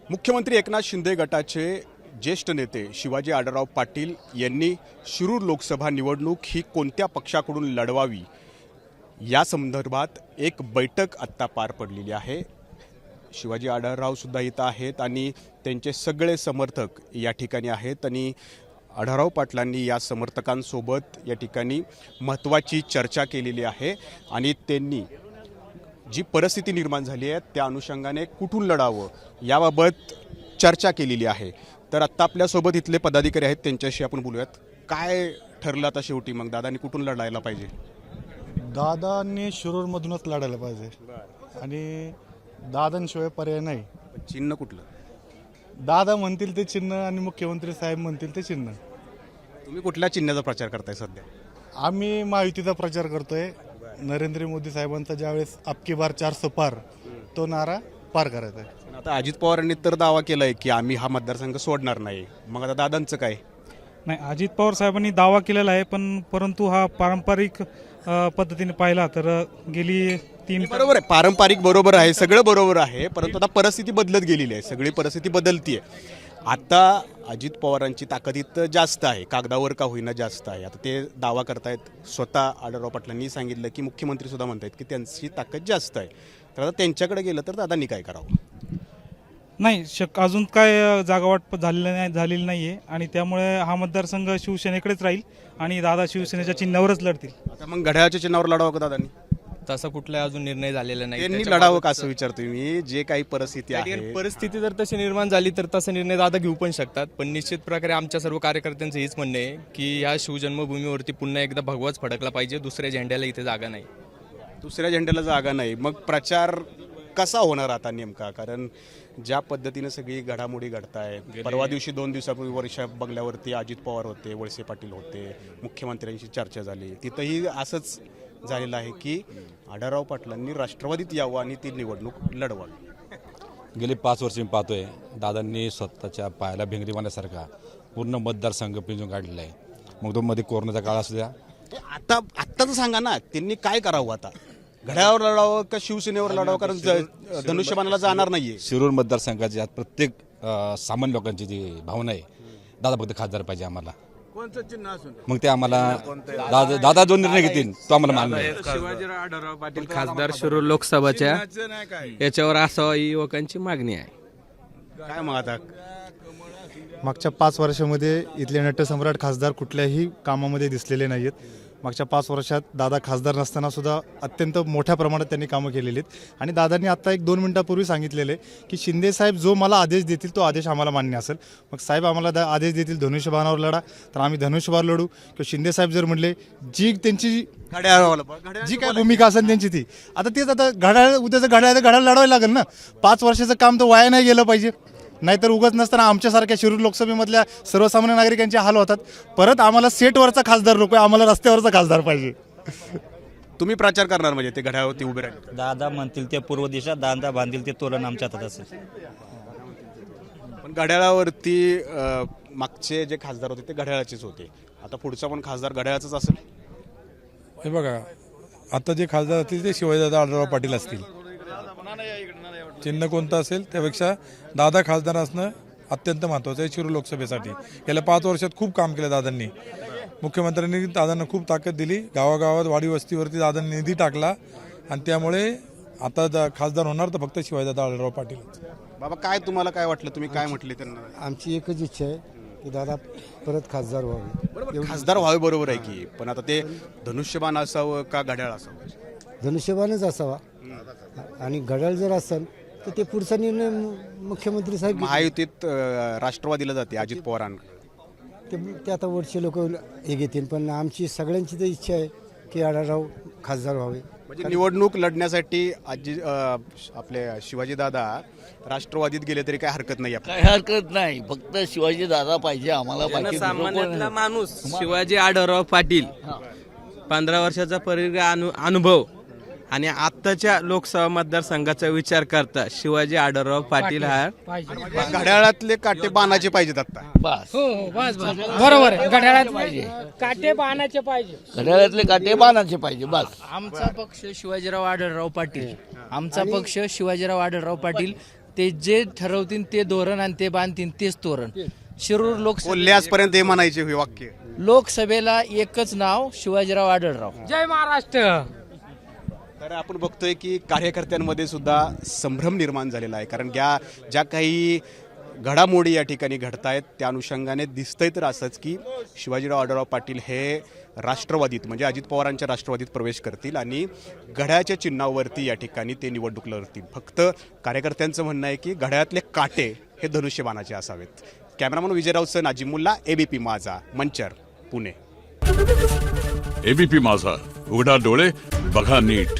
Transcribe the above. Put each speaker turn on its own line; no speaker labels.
मुख्यमंत्री एकनाथ शिंदे गटाचे ज्येष्ठ नेते शिवाजी आढळराव पाटील यांनी शिरूर लोकसभा निवडणूक ही कोणत्या पक्षाकडून लढवावी या संदर्भात एक बैठक आत्ता पार पडलेली आहे। शिवाजी आढळराव सुद्धा इथं आहेत आणि त्यांचे सगळे समर्थक या ठिकाणी आहेत आणि आढळराव पाटलांनी या समर्थकांसोबत या ठिकाणी महत्त्वाची चर्चा केलेली आहे आणि त्यांनी जी परिस्थिती निर्माण झाली आहे त्या अनुषंगाने कुठून लढावं याबाबत चर्चा केलेली आहे। तर आत्ता आपल्यासोबत इथले पदाधिकारी आहेत, त्यांच्याशी आपण बोलूयात। काय ठरलं आता शेवटी मग दादांनी कुठून लढायला पाहिजे?
दादांनी शिरूरमधूनच लढायला पाहिजे आणि दादांशिवाय पर्याय नाही।
चिन्ह कुठलं?
दादा म्हणतील ते चिन्ह आणि मुख्यमंत्री साहेब म्हणतील ते चिन्ह।
तुम्ही कुठल्या चिन्हाचा प्रचार करताय सध्या?
आम्ही महायुतीचा प्रचार करतोय। नरेंद्र मोदी साहेबांचा ज्यावेळेस अबकी बार 400 पार तो नारा पार करायचा आहे।
पण आता अजित पवारांनी तर दावा केलाय की आम्ही हा मतदारसंघ सोडणार नाही, मग आता दादांचं काय?
नाही, अजित पवार साहेबांनी दावा केलेला आहे, परंतु हा पारंपरिक पद्धतीने पाहिला तर गेली 3
बरोबर आहे, पारंपरिक बरोबर आहे, सगळं बरोबर आहे, परंतु आता परिस्थिती बदलत गेलेली आहे, सगळी परिस्थिती बदलतीये। आता अजित पवारांची ताकद इथं जास्त आहे, कागदावर का होईना जास्त आहे। आता ते दावा करतायत, स्वतः आढळराव पाटलांनी सांगितलं की मुख्यमंत्री सुद्धा म्हणतायत की त्यांची ताकद जास्त आहे। तर आता त्यांच्याकडे गेलं तर दादांनी काय करावं?
नाही, अजून काय जागावाटप झालेली नाहीये आणि त्यामुळे हा मतदारसंघ शिवसेनेकडेच राहील आणि दादा शिवसेनेच्या चिन्हावरच लढतील।
आता मग घड्याळाच्या चिन्हावर लढावं का दादांनी?
तसा कुठला अजून निर्णय झालेला नाही।
त्यांनी लढावं का असं विचारतोय मी। जे काही परिस्थिती आहे,
परिस्थिती जर तशी निर्माण झाली तर तसा निर्णय दादा घेऊ पण शकतात, पण निश्चित प्रकारे आमच्या सर्व कार्यकर्त्यांचं हेच म्हणणं आहे की ह्या शिवजन्मभूमीवरती पुन्हा एकदा भगवाच फडकला पाहिजे, दुसऱ्या झेंड्याला इथे जागा नाही।
दुसऱ्या झेंड्याला जागा नाही, मग प्रचार कसा होणार आता नेमका? कारण ज्या पद्धतीने सगळी घडामोडी घडताय, परवा दिवशी 2 दिवसापूर्वी वर्षा बंगल्यावरती अजित पवार होते, वळसे पाटील होते, मुख्यमंत्र्यांशी चर्चा झाली, तिथंही असंच झालेलं आहे की आढळराव पाटलांनी राष्ट्रवादीत यावं आणि ती निवडणूक लढवावी।
गेली 5 वर्ष मी पाहतोय दादांनी स्वतःच्या पायाला भिंगरी मारण्यासारखा पूर्ण मतदारसंघ पिंजून काढलेला आहे। मग तो मध्ये कोरोनाचा काळ असू द्या,
आता तर सांगा ना, त्यांनी काय करावं? आता घड्यावर लढावं का शिवसेनेवर लढावं? कारण धनुष्यबाणाला जाणार नाहीये।
शिरूर मतदारसंघाची आज प्रत्येक सामान्य लोकांची जी भावना आहे, दादा फक्त खासदार पाहिजे आम्हाला। मग ते आम्हाला दादा जो निर्णय घेतील तो आम्हाला मान्य आहे।
शिवाजीराव आढळराव पाटील खासदार शिरूर लोकसभाच्या याच्यावर असावं ही युवकांची मागणी आहे।
काय मग आता?
मागच्या 5 वर्षामध्ये इथले नटसम्राट खासदार कुठल्याही कामामध्ये दिसलेले नाहीत। मागच्या 5 वर्षात दादा खासदार नसताना सुद्धा अत्यंत मोठ्या प्रमाणात त्यांनी कामं केलेली आहेत आणि दादांनी आता 1-2 मिनिटापूर्वी सांगितलेले की शिंदे साहेब जो मला आदेश देतील तो आदेश आम्हाला मान्य असेल। मग साहेब आम्हाला आदेश देतील धनुष्यबाणावर लढा तर आम्ही धनुष्यबाण लढू, किंवा शिंदे साहेब जर म्हणले जी त्यांची जी काय भूमिका असेल त्यांची ती, आता तेच आता घड्याळ उद्याचं घड्याळ लढवायला लागेल ना। 5 वर्षाचं काम तर वाया नाही गेलं पाहिजे, नाहीतर उगाच नसताना आमच्यासारख्या शिरूर लोकसभेमधल्या सर्वसामान्य नागरिकांचे हाल होतात। परत आम्हाला सेटवरचा खासदार नको, आम्हाला रस्त्यावरचा खासदार पाहिजे।
तुम्ही प्रचार करणार म्हणजे ते घड्याळावरती उभे राहिले?
दादा म्हणतील ते पूर्व दिशा, दादा बांधतील ते तोरण आमच्या हातात असेल।
पण घड्याळावरती मागचे जे खासदार होते ते घड्याळाचेच होते, आता पुढचा पण खासदार घड्याळाचाच असेल?
हे बघा, आता जे खासदार असतील ते शिवाजीदादा आढळराव पाटील असतील। चिन्ह कोणतं असेल त्यापेक्षा दादा खासदार असणं अत्यंत महत्त्वाचं आहे शिरूर लोकसभेसाठी। गेल्या 5 वर्षात खूप काम केलं दादांनी, मुख्यमंत्र्यांनी दादांना खूप ताकद दिली, गावागावात वाडी वस्तीवरती दादांनी निधी टाकला आणि त्यामुळे आता खासदार होणार तर फक्त शिवाजीदादा आढळराव पाटील।
बाबा काय तुम्हाला काय वाटलं, तुम्ही काय म्हटले त्यांना?
आमची एकच इच्छा आहे की दादा परत खासदार व्हावे।
बरोबर, खासदार व्हावे, बरोबर आहे की, पण आता ते धनुष्यबाण असावं का घड्याळ असावं?
धनुष्यबाणच असावा आणि घड्याळ जर असेल तर ते पुढचा निर्णय मुख्यमंत्री साहेब
महायुतीत राष्ट्रवादीला जाते अजित पवारांकडे,
ते आता वरचे लोक हे घेतील, पण आमची सगळ्यांची तर इच्छा आहे की आढळराव खासदार व्हावे।
म्हणजे निवडणूक लढण्यासाठी आपले शिवाजीदादा राष्ट्रवादीत गेले तरी काय हरकत नाही?
काय हरकत नाही, फक्त शिवाजी दादा पाहिजे आम्हाला।
सामान्यातला माणूस शिवाजी आढळराव पाटील, 15 वर्षाचा परिघ अनुभव आणि आत्ताच्या लोकसभा मतदारसंघाचा विचार करता शिवाजी आढळराव पाटील हा
घड्याळातले काटे बाणाचे पाहिजेत आता।
बस
बस बरोबर आहे, घड्याळात पाहिजे काटे बाणाचे पाहिजे,
घड्याळातले काटे बाणाचे पाहिजे बस।
आमचा पक्ष शिवाजीराव आढळराव पाटील, आमचा पक्ष शिवाजीराव आढळराव पाटील ते जे ठरवतील ते धोरण आणि ते बांधतील तेच तोरण. शिरूर
बोलले आजपर्यंत हे म्हणायचे हे वाक्य.
लोकसभेला एकच नाव शिवाजीराव आढळराव.
जय महाराष्ट्र.
तर आपण बघतोय की कार्यकर्त्यांमध्ये सुद्धा संभ्रम निर्माण झालेला आहे, कारण ज्या काही घडामोडी या ठिकाणी घडत आहेत त्या अनुषंगाने दिसतंय तर असंच की शिवाजीराव आढळराव पाटील हे राष्ट्रवादीत म्हणजे अजित पवारांच्या राष्ट्रवादीत प्रवेश करतील आणि घड्याळाच्या चिन्हावरती या ठिकाणी ते निवडणूक लढतील. फक्त कार्यकर्त्यांचं म्हणणं आहे की घड्याळातले काटे हे धनुष्यबाणाचे असावेत. कॅमेरामन विजयरावसह नाजिम मुल्ला, एबीपी माझा, मंचर, पुणे.
एबीपी माझा, उघडा डोळे बघा नीट.